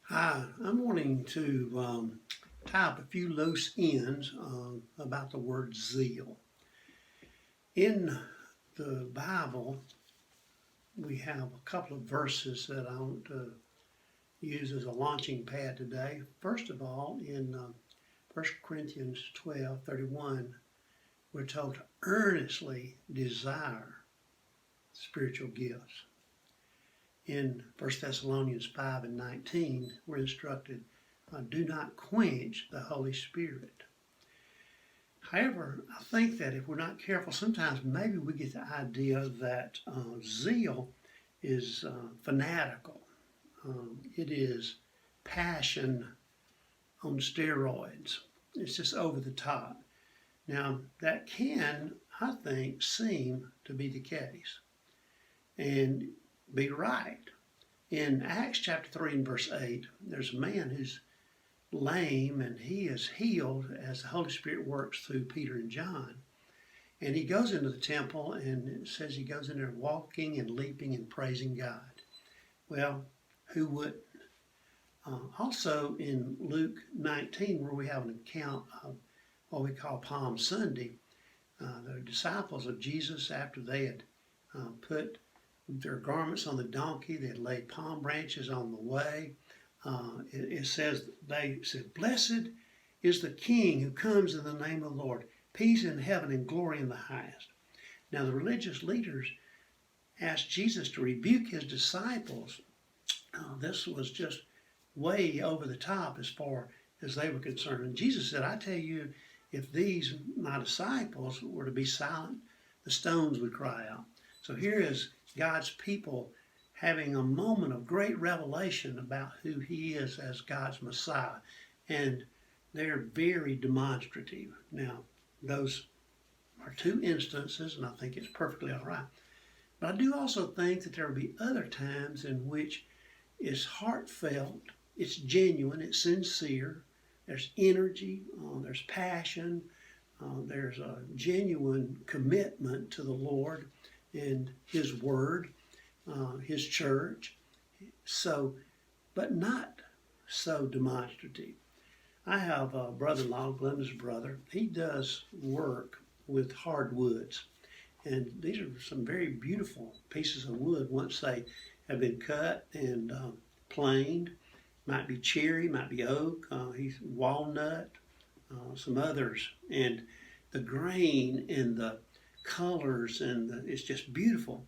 Hi, I'm wanting to tie up a few loose ends about the word zeal. In the Bible, we have a couple of verses that I want to use as a launching pad today. First of all, in 1 Corinthians 12:31, we're told to earnestly desire spiritual gifts. In 1 Thessalonians 5:19, we're instructed, do not quench the Holy Spirit. However, I think that if we're not careful, sometimes maybe we get the idea that zeal is fanatical. It is passion on steroids. It's just over the top. Now, that can, I think, seem to be the case and be right. In Acts chapter 3 and verse 8, there's a man who's lame and he is healed as the Holy Spirit works through Peter and John. And he goes into the temple and it says he goes in there walking and leaping and praising God. Well, who wouldn't? Also in Luke 19, where we have an account of what we call Palm Sunday, the disciples of Jesus, after they had put their garments on the donkey, they had laid palm branches on the way. It says, they said, "Blessed is the King who comes in the name of the Lord, peace in heaven and glory in the highest." Now the religious leaders asked Jesus to rebuke his disciples. This was just way over the top as far as they were concerned. And Jesus said, "I tell you, if these, my disciples, were to be silent, the stones would cry out." So here is God's people having a moment of great revelation about who he is as God's Messiah. And they're very demonstrative. Now, those are two instances, and I think it's perfectly all right. But I do also think that there will be other times in which it's heartfelt, it's genuine, it's sincere, there's energy, there's passion, there's a genuine commitment to the Lord and his word, his church, but not so demonstrative. I have a brother-in-law, Glenda's brother. He does work with hardwoods, and these are some very beautiful pieces of wood once they have been cut and planed. Might be cherry, might be oak, he's walnut, some others, and the grain and the colors it's just beautiful.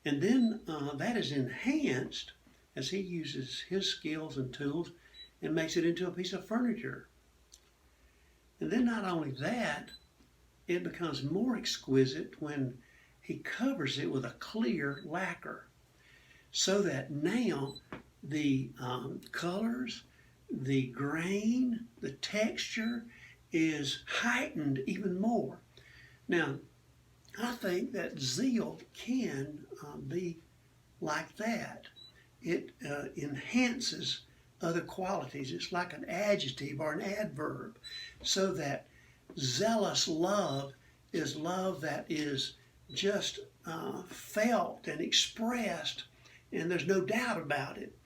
And then that is enhanced as he uses his skills and tools and makes it into a piece of furniture. And then not only that, it becomes more exquisite when he covers it with a clear lacquer, so that now the colors, the grain, the texture is heightened even more. Now, I think that zeal can be like that. It enhances other qualities. It's like an adjective or an adverb, so that zealous love is love that is just felt and expressed, and there's no doubt about it.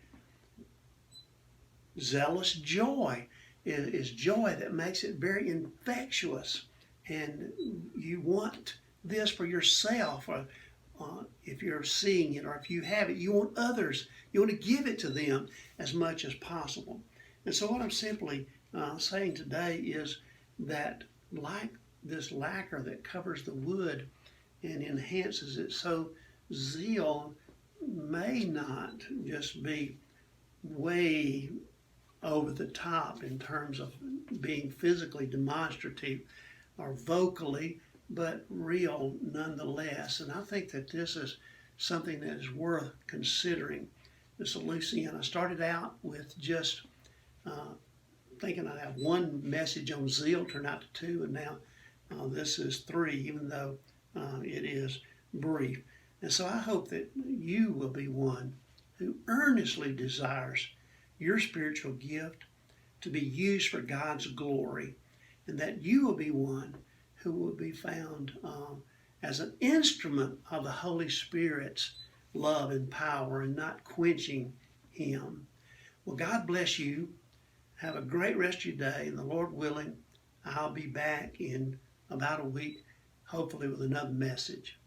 Zealous joy is joy that makes it very infectious, and you want this for yourself, or if you're seeing it, or if you have it, you want others, you want to give it to them as much as possible. And so what I'm simply saying today is that, like this lacquer that covers the wood and enhances it, so zeal may not just be way over the top in terms of being physically demonstrative or vocally, but real nonetheless. And I think that this is something that is worth considering. This is a loose end. I started out with just thinking I'd have one message on zeal, turned out to two, and now this is three, even though it is brief. And so I hope that you will be one who earnestly desires your spiritual gift to be used for God's glory, and that you will be one who will be found as an instrument of the Holy Spirit's love and power, and not quenching him. Well, God bless you. Have a great rest of your day, and the Lord willing, I'll be back in about a week, hopefully with another message.